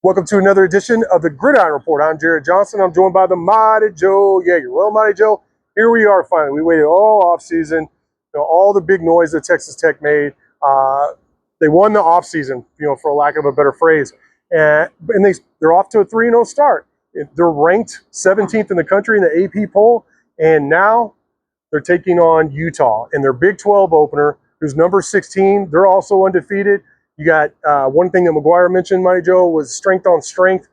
Welcome to another edition of the Gridiron Report. I'm Jarret Johnson. I'm joined by the mighty Joe Yeager. Well, mighty Joe, here we are finally. We waited all offseason, all the big noise that Texas Tech made. They won the offseason, for lack of a better phrase. And they're off to a 3-0 start. They're ranked 17th in the country in the AP poll, and now they're taking on Utah in their Big 12 opener, who's number 16. They're also undefeated. You got one thing that McGuire mentioned, Mighty Joe, was strength on strength.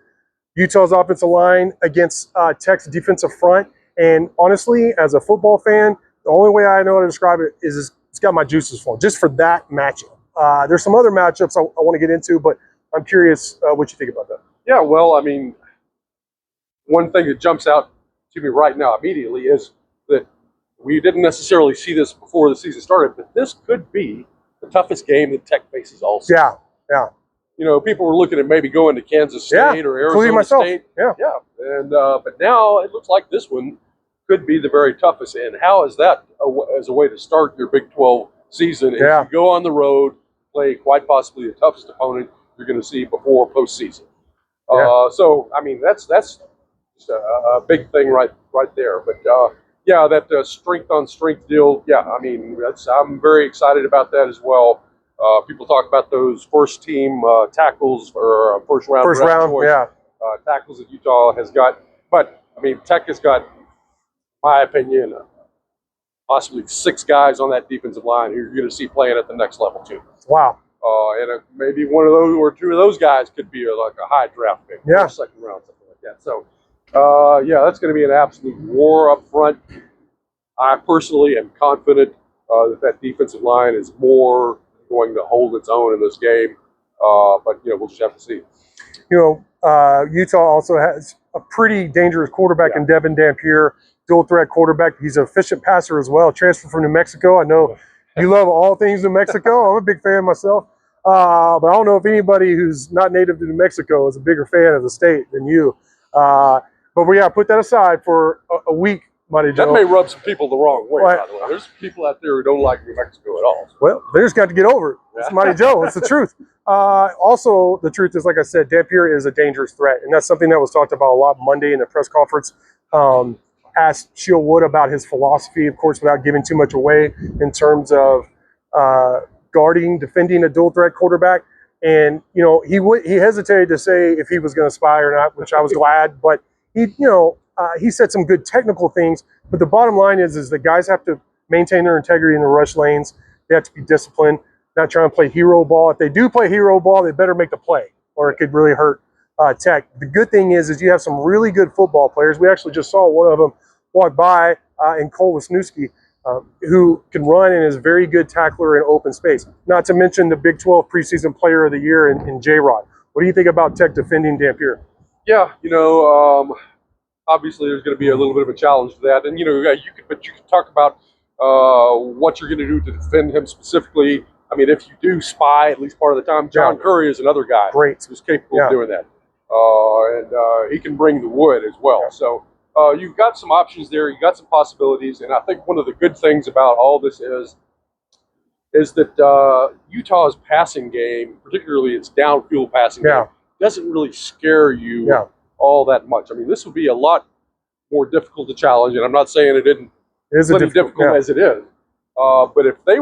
Utah's offensive line against Tech's defensive front. And honestly, as a football fan, the only way I know how to describe it is it's got my juices flowing just for that matchup. There's some other matchups I want to get into, but I'm curious what you think about that. Yeah, well, I mean, one thing that jumps out to me right now immediately is that we didn't necessarily see this before the season started, but this could be the toughest game that Tech faces all season. Yeah. People were looking at maybe going to Kansas State or Arizona State. Yeah. And but now it looks like this one could be the very toughest. And how is that as a way to start your Big 12 season? If you go on the road, play quite possibly the toughest opponent you're going to see before postseason. So I mean that's just a big thing right there. But that strength on strength deal. Yeah, I mean I'm very excited about that as well. People talk about those first team tackles or first round choice, tackles that Utah has got. But I mean Tech has got, in my opinion, possibly 6 guys on that defensive line who you're going to see playing at the next level too. Wow. And maybe one of those or 2 of those guys could be like a high draft pick, second round, something like that. So, that's going to be an absolute war up front. I personally am confident that defensive line is more going to hold its own in this game. But we'll just have to see. Utah also has a pretty dangerous quarterback in Devon, Dampier, dual threat quarterback. He's an efficient passer as well. Transferred from New Mexico. I know you love all things New Mexico. I'm a big fan myself. But I don't know if anybody who's not native to New Mexico is a bigger fan of the state than you. But put that aside for a week, Mighty Joe. That may rub some people the wrong way, by the way. There's people out there who don't like New Mexico at all. Well, they just got to get over it. It's Mighty Joe. It's the truth. Also, the truth is, like I said, Dampier is a dangerous threat. And that's something that was talked about a lot Monday in the press conference. Asked Shield Wood about his philosophy, of course, without giving too much away in terms of defending a dual threat quarterback. And, he hesitated to say if he was going to spy or not, which I was glad. But he said some good technical things. But the bottom line is the guys have to maintain their integrity in the rush lanes. They have to be disciplined, not trying to play hero ball. If they do play hero ball, they better make the play, or it could really hurt Tech. The good thing is you have some really good football players. We actually just saw one of them walk by in Cole Wisniewski, who can run and is a very good tackler in open space. Not to mention the Big 12 preseason player of the year in J-Rod. What do you think about Tech defending Dampier? Yeah, obviously there's going to be a little bit of a challenge to that. And, you could talk about what you're going to do to defend him specifically. I mean, if you do spy at least part of the time, John Curry is another guy who's capable of doing that. And he can bring the wood as well. So you've got some options there. You've got some possibilities. And I think one of the good things about all this is that Utah's passing game, particularly its downfield passing game, doesn't really scare you all that much. I mean, this would be a lot more difficult to challenge. And I'm not saying it isn't plenty difficult as it is. But if they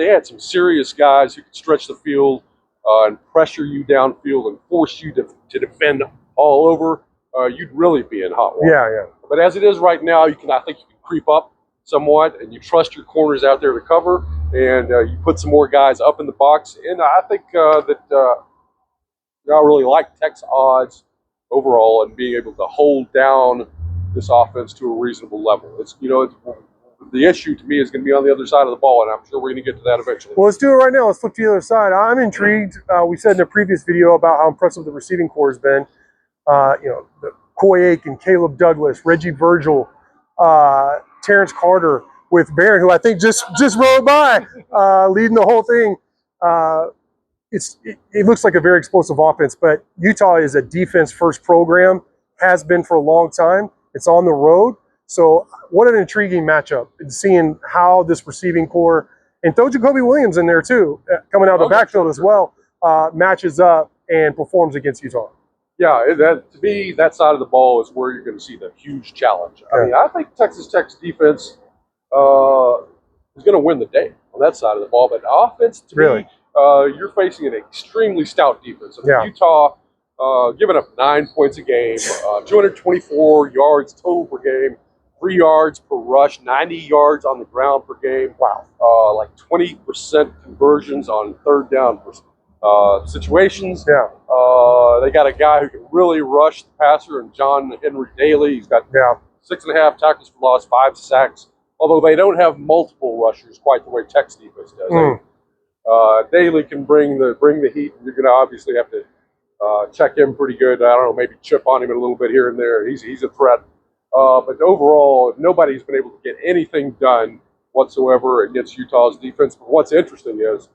had some serious guys who could stretch the field and pressure you downfield and force you to defend all over, you'd really be in hot water. Yeah. But as it is right now, I think you can creep up somewhat, and you trust your corners out there to cover, and you put some more guys up in the box. And I think that I really like Tech's odds overall and being able to hold down this offense to a reasonable level. The issue to me is going to be on the other side of the ball, and I'm sure we're going to get to that eventually. Well, let's do it right now. Let's flip to the other side. I'm intrigued. We said in a previous video about how impressive the receiving corps has been. The Coy Aiken, Caleb Douglas, Reggie Virgil, Terrence Carter with Barron, who I think just rode by, leading the whole thing. It looks like a very explosive offense, but Utah is a defense-first program, has been for a long time. It's on the road. So what an intriguing matchup, and seeing how this receiving core, and throw Jacoby Williams in there too, coming out of the backfield as well, matches up and performs against Utah. Yeah, to me, that side of the ball is where you're going to see the huge challenge. I mean, I think Texas Tech's defense is going to win the day on that side of the ball. But offense, to me, you're facing an extremely stout defense. I mean, Utah giving up 9 points a game, 224 yards total per game, 3 yards per rush, 90 yards on the ground per game. Wow. Like 20% conversions on third down situations. Yeah. They got a guy who can really rush the passer, and John Henry Daly. He's got 6.5 tackles for loss, 5 sacks. Although they don't have multiple rushers quite the way Tech's defense does. Daly can bring the heat, and you're going to obviously have to check him pretty good. I don't know, maybe chip on him a little bit here and there. He's a threat. But overall, nobody's been able to get anything done whatsoever against Utah's defense. But what's interesting is,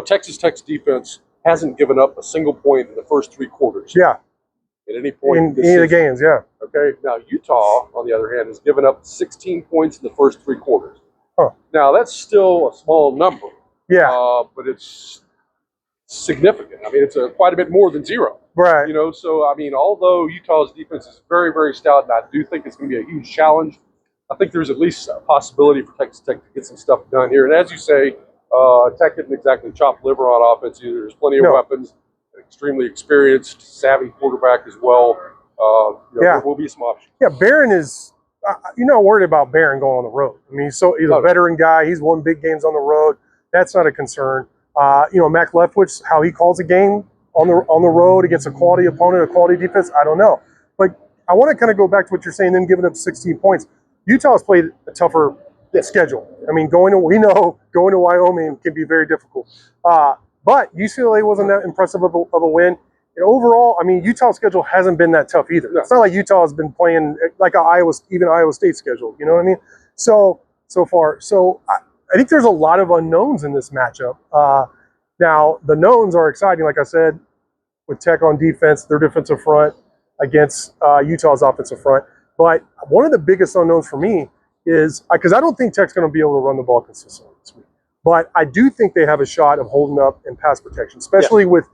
Texas Tech's defense hasn't given up a single point in the first 3 quarters. Yeah. At any point in any of the games, yeah. Okay. Now, Utah, on the other hand, has given up 16 points in the first 3 quarters. Huh. Now, that's still a small number. Yeah. But it's significant. I mean, it's quite a bit more than 0. Right. So, I mean, although Utah's defense is very, very stout, and I do think it's going to be a huge challenge, I think there's at least a possibility for Texas Tech to get some stuff done here. And as you say, Tech didn't exactly chop liver on offense either. There's plenty of weapons, an extremely experienced, savvy quarterback as well. There will be some options. Yeah, Barron is, you're not worried about Barron going on the road. I mean, he's a veteran guy. He's won big games on the road. That's not a concern. Mac Leftwich, how he calls a game on the road against a quality opponent, a quality defense, I don't know. But I want to kind of go back to what you're saying, them giving up 16 points. Utah's played a tougher schedule. I mean, going to Wyoming can be very difficult. But UCLA wasn't that impressive of a win. And overall, I mean, Utah's schedule hasn't been that tough either. No. It's not like Utah has been playing like Iowa State schedule. You know what I mean? So far. So I think there's a lot of unknowns in this matchup. Now, the knowns are exciting, like I said, with Tech on defense, their defensive front against Utah's offensive front. But one of the biggest unknowns for me is, because I don't think Tech's going to be able to run the ball consistently this week. But I do think they have a shot of holding up in pass protection, especially with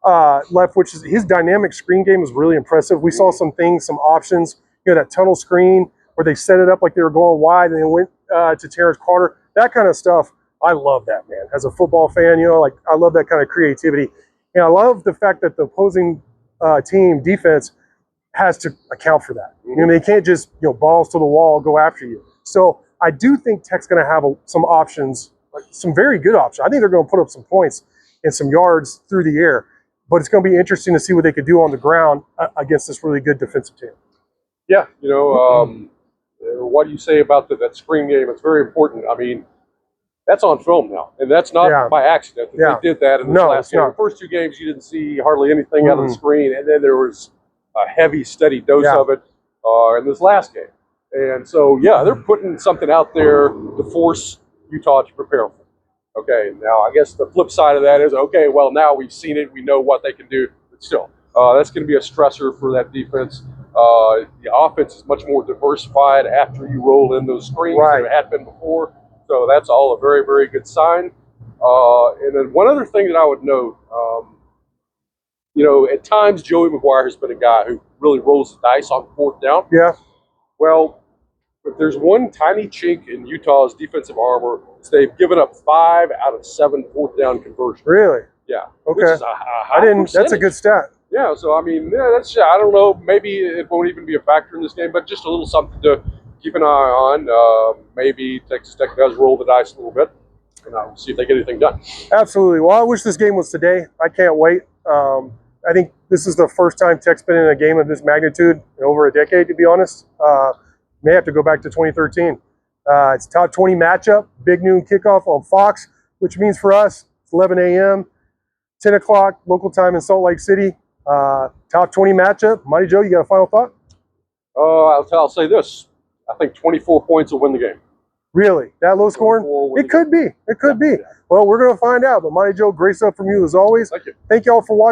Leftwich. His dynamic screen game is really impressive. We saw some things, some options, that tunnel screen where they set it up like they were going wide and they went to Terrence Carter. That kind of stuff, I love that, man. As a football fan, I love that kind of creativity. And I love the fact that the opposing team defense has to account for that. They can't just, balls to the wall, go after you. So I do think Tech's going to have some options, some very good options. I think they're going to put up some points and some yards through the air. But it's going to be interesting to see what they could do on the ground against this really good defensive team. Yeah, what do you say about that screen game? It's very important. I mean, that's on film now, and that's not by accident that they did that in this last game. The first 2 games, you didn't see hardly anything out of the screen, and then there was a heavy, steady dose of it in this last game. And so, they're putting something out there to force Utah to prepare for. Okay, now I guess the flip side of that is, okay, well, now we've seen it. We know what they can do. But still, that's going to be a stressor for that defense. The offense is much more diversified after you roll in those screens than it had been before. So that's all a very, very good sign. And then one other thing that I would note, at times Joey McGuire has been a guy who really rolls the dice on 4th down. Yeah. Well, if there's one tiny chink in Utah's defensive armor, it's they've given up 5 out of 7 4th down conversions. Really? Yeah. Okay. Which is a high percentage. That's a good stat. Yeah. So I mean, that's I don't know. Maybe it won't even be a factor in this game, but just a little something to keep an eye on. Maybe Texas Tech does roll the dice a little bit, and we'll see if they get anything done. Absolutely. Well, I wish this game was today. I can't wait. I think this is the first time Tech's been in a game of this magnitude in over a decade, to be honest. May have to go back to 2013. It's a top 20 matchup, big noon kickoff on Fox, which means for us, it's 11 a.m., 10 o'clock local time in Salt Lake City. Top 20 matchup. Mighty Joe, you got a final thought? I'll say this. I think 24 points will win the game. Really? That low scoring? It could be. It could be. Well, we're going to find out. But Mighty Joe, great stuff from you as always. Thank you. Thank you all for watching.